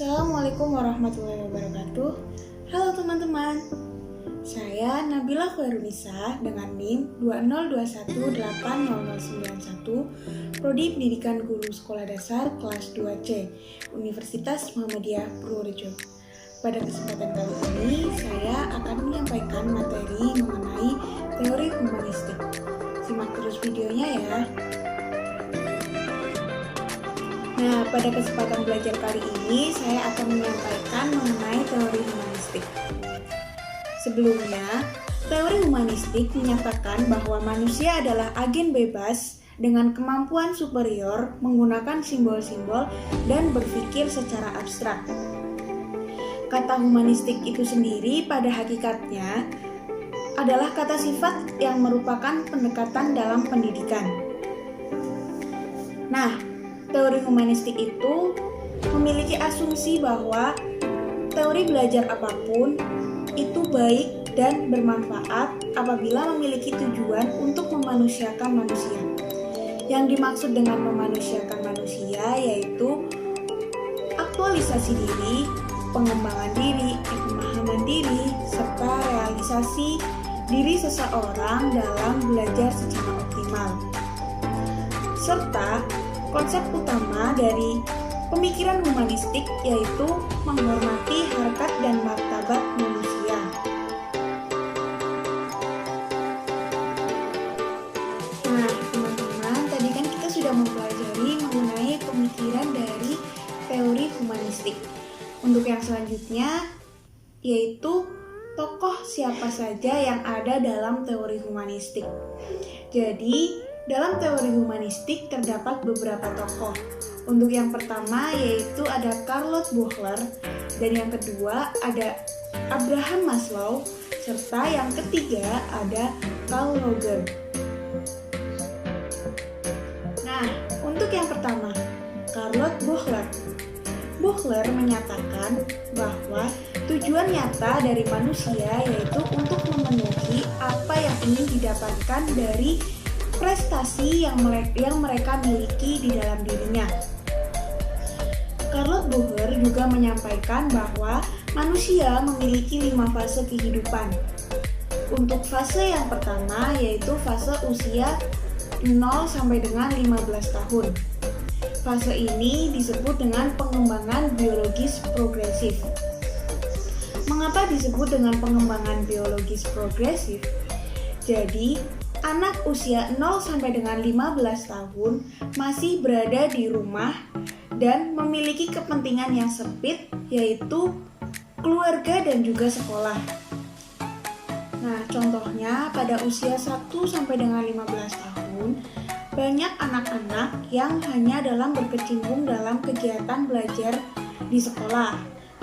Assalamualaikum warahmatullahi wabarakatuh. Halo teman-teman, saya Nabila Khairunisa dengan NIM 202180091, Prodi Pendidikan Guru Sekolah Dasar kelas 2C, Universitas Muhammadiyah Purworejo. Pada kesempatan kali ini, saya akan menyampaikan materi mengenai teori humanistik. Simak terus videonya ya. Nah, pada kesempatan belajar kali ini, saya akan menyampaikan mengenai teori humanistik. Sebelumnya, teori humanistik menyatakan bahwa manusia adalah agen bebas dengan kemampuan superior menggunakan simbol-simbol dan berpikir secara abstrak. Kata humanistik itu sendiri pada hakikatnya adalah kata sifat yang merupakan pendekatan dalam pendidikan. Nah, teori humanistik itu memiliki asumsi bahwa teori belajar apapun itu baik dan bermanfaat apabila memiliki tujuan untuk memanusiakan manusia. Yang dimaksud dengan memanusiakan manusia yaitu aktualisasi diri, pengembangan diri, pemahaman diri, serta realisasi diri seseorang dalam belajar secara optimal. Serta konsep utama dari pemikiran humanistik yaitu menghormati harkat dan martabat manusia. Nah, teman-teman, tadi kan kita sudah mempelajari mengenai pemikiran dari teori humanistik. Untuk yang selanjutnya yaitu tokoh siapa saja yang ada dalam teori humanistik. Jadi, dalam teori humanistik terdapat beberapa tokoh. Untuk yang pertama yaitu ada Charlotte Bohler, dan yang kedua ada Abraham Maslow, serta yang ketiga ada Carl Rogers. Nah, untuk yang pertama, Charlotte Bohler. Bohler menyatakan bahwa tujuan nyata dari manusia yaitu untuk memenuhi apa yang ingin didapatkan dari prestasi yang mereka miliki di dalam dirinya. Charlotte Bohler juga menyampaikan bahwa manusia memiliki 5 fase kehidupan. Untuk fase yang pertama yaitu fase usia 0 sampai dengan 15 tahun. Fase ini disebut dengan pengembangan biologis progresif. Mengapa disebut dengan pengembangan biologis progresif? Jadi, anak usia 0 sampai dengan 15 tahun masih berada di rumah dan memiliki kepentingan yang sempit yaitu keluarga dan juga sekolah. Nah, contohnya pada usia 1 sampai dengan 15 tahun banyak anak-anak yang hanya dalam berkecimpung dalam kegiatan belajar di sekolah,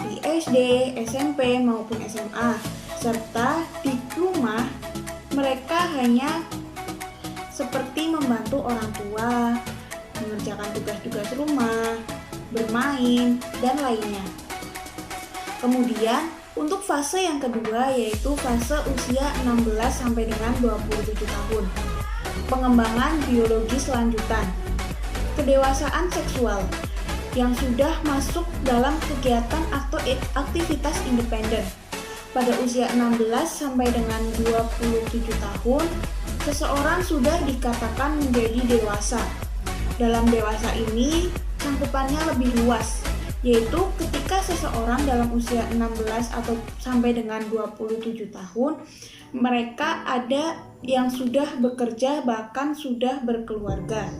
di SD, SMP maupun SMA, serta di rumah mereka hanya seperti membantu orang tua, mengerjakan tugas-tugas rumah, bermain, dan lainnya. Kemudian, untuk fase yang kedua yaitu fase usia 16 sampai dengan 27 tahun. Pengembangan biologis lanjutan. Kedewasaan seksual yang sudah masuk dalam kegiatan atau aktivitas independen. Pada usia 16 sampai dengan 27 tahun, seseorang sudah dikatakan menjadi dewasa. Dalam dewasa ini, cangkupannya lebih luas, yaitu ketika seseorang dalam usia 16 atau sampai dengan 27 tahun, mereka ada yang sudah bekerja bahkan sudah berkeluarga.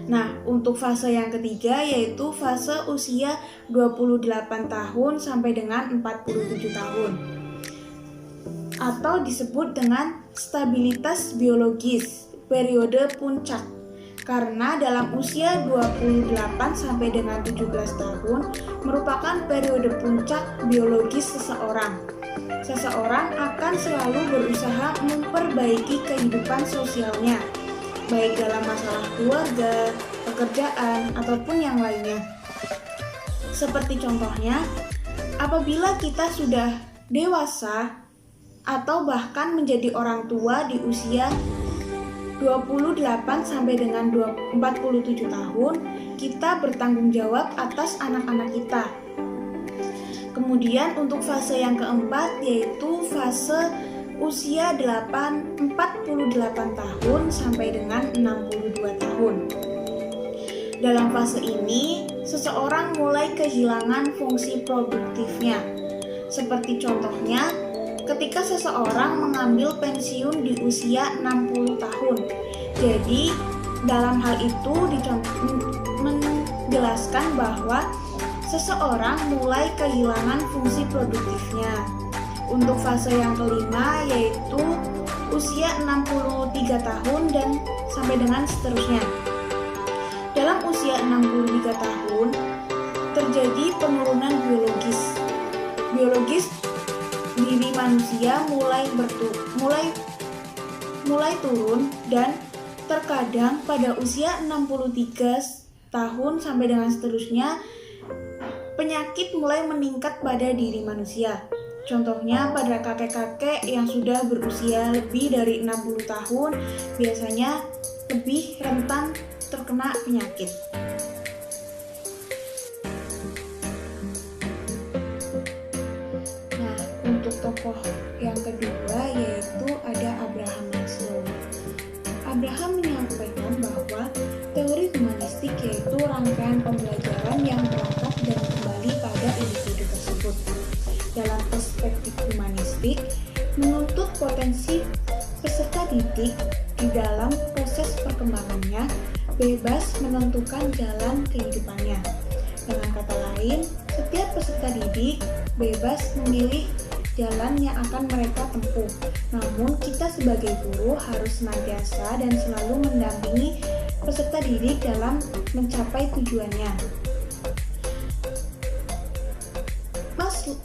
Nah, untuk fase yang ketiga yaitu fase usia 28 tahun sampai dengan 47 tahun. Atau disebut dengan stabilitas biologis, periode puncak. Karena dalam usia 28 sampai dengan 17 tahun merupakan periode puncak biologis seseorang. Seseorang akan selalu berusaha memperbaiki kehidupan sosialnya, baik dalam masalah keluarga, pekerjaan, ataupun yang lainnya. Seperti contohnya, apabila kita sudah dewasa atau bahkan menjadi orang tua di usia 28 sampai dengan 47 tahun, kita bertanggung jawab atas anak-anak kita. Kemudian untuk fase yang keempat yaitu fase usia 48 tahun sampai dengan 62 tahun. Dalam fase ini, seseorang mulai kehilangan fungsi produktifnya. Seperti contohnya, ketika seseorang mengambil pensiun di usia 60 tahun. Jadi, dalam hal itu menjelaskan bahwa seseorang mulai kehilangan fungsi produktifnya. Untuk fase yang kelima yaitu usia 63 tahun dan sampai dengan seterusnya. Dalam usia 63 tahun terjadi penurunan biologis diri manusia mulai turun, dan terkadang pada usia 63 tahun sampai dengan seterusnya penyakit mulai meningkat pada diri manusia. Contohnya pada kakek-kakek yang sudah berusia lebih dari 60 tahun biasanya lebih rentan terkena penyakit. Nah, untuk tokoh yang kedua yaitu ada Abraham Maslow. Abraham menyampaikan bahwa teori humanistik yaitu rangkaian pembelajaran yang berangkat dan kembali pada individu tersebut. Dalam perspektif humanistik, menuntut potensi peserta didik di dalam proses perkembangannya bebas menentukan jalan kehidupannya. Dengan kata lain, setiap peserta didik bebas memilih jalan yang akan mereka tempuh. Namun, kita sebagai guru harus senantiasa dan selalu mendampingi peserta didik dalam mencapai tujuannya.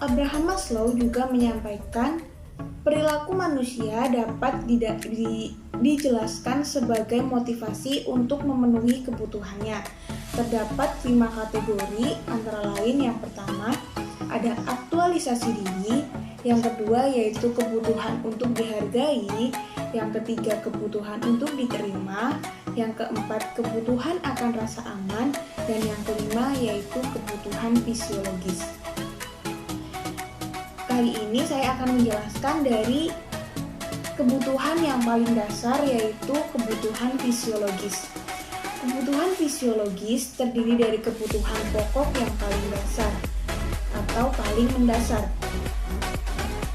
Abraham Maslow juga menyampaikan perilaku manusia dapat dijelaskan sebagai motivasi untuk memenuhi kebutuhannya. Terdapat 5 kategori, antara lain yang pertama ada aktualisasi diri, yang kedua yaitu kebutuhan untuk dihargai, yang ketiga kebutuhan untuk diterima, yang keempat kebutuhan akan rasa aman, dan yang kelima yaitu kebutuhan fisiologis. Kali ini saya akan menjelaskan dari kebutuhan yang paling dasar yaitu kebutuhan fisiologis. Kebutuhan fisiologis terdiri dari kebutuhan pokok yang paling dasar atau paling mendasar.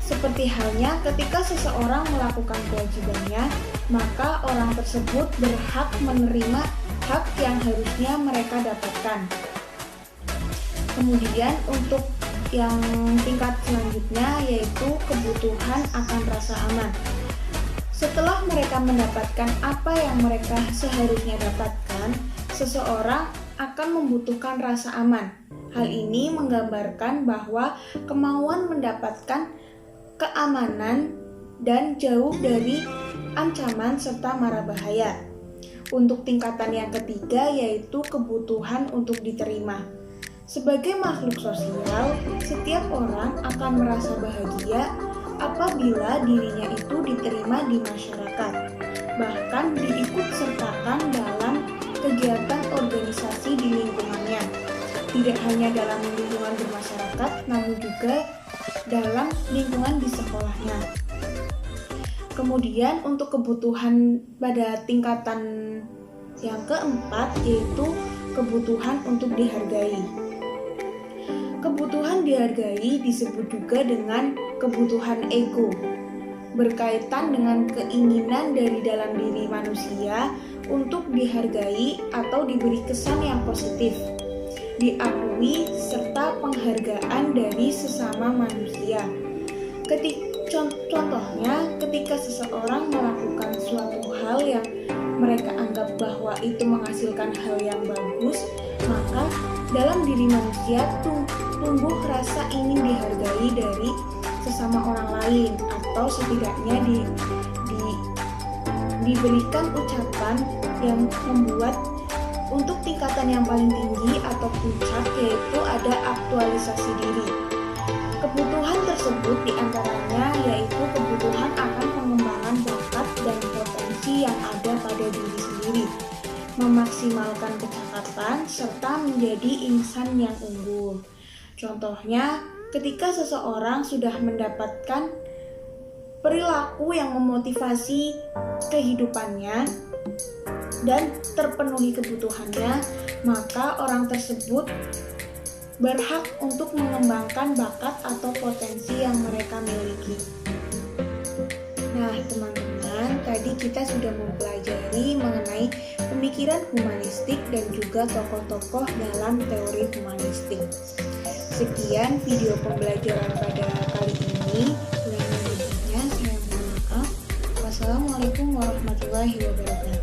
Seperti halnya ketika seseorang melakukan kewajibannya, maka orang tersebut berhak menerima hak yang harusnya mereka dapatkan. Kemudian untuk yang tingkat selanjutnya yaitu kebutuhan akan rasa aman. Setelah mereka mendapatkan apa yang mereka seharusnya dapatkan, seseorang akan membutuhkan rasa aman. Hal ini menggambarkan bahwa kemauan mendapatkan keamanan dan jauh dari ancaman serta mara bahaya. Untuk tingkatan yang ketiga yaitu kebutuhan untuk diterima. Sebagai makhluk sosial, setiap orang akan merasa bahagia apabila dirinya itu diterima di masyarakat, bahkan diikutsertakan dalam kegiatan organisasi di lingkungannya. Tidak hanya dalam lingkungan bermasyarakat, namun juga dalam lingkungan di sekolahnya. Kemudian untuk kebutuhan pada tingkatan yang keempat yaitu kebutuhan untuk dihargai. Kebutuhan dihargai disebut juga dengan kebutuhan ego, berkaitan dengan keinginan dari dalam diri manusia untuk dihargai atau diberi kesan yang positif, diakui, serta penghargaan dari sesama manusia. Contohnya, ketika seseorang melakukan suatu hal yang mereka anggap bahwa itu menghasilkan hal yang bagus, maka dalam diri manusia tumbuh rasa ingin dihargai dari sesama orang lain, atau setidaknya diberikan ucapan yang membuat. Untuk tingkatan yang paling tinggi atau puncak yaitu ada aktualisasi diri. Kebutuhan tersebut diantaranya yaitu kebutuhan akan pengembangan bakat dan potensi yang ada pada pada diri sendiri, memaksimalkan kecakapan, serta menjadi insan yang unggul. Contohnya, ketika seseorang sudah mendapatkan perilaku yang memotivasi kehidupannya dan terpenuhi kebutuhannya, maka orang tersebut berhak untuk mengembangkan bakat atau potensi yang mereka miliki. Nah, teman-teman, tadi kita sudah mempelajari mengenai pemikiran humanistik dan juga tokoh-tokoh dalam teori humanistik. Sekian video pembelajaran pada kali ini. Kurang lebihnya saya mohon maaf. Wassalamualaikum warahmatullahi wabarakatuh.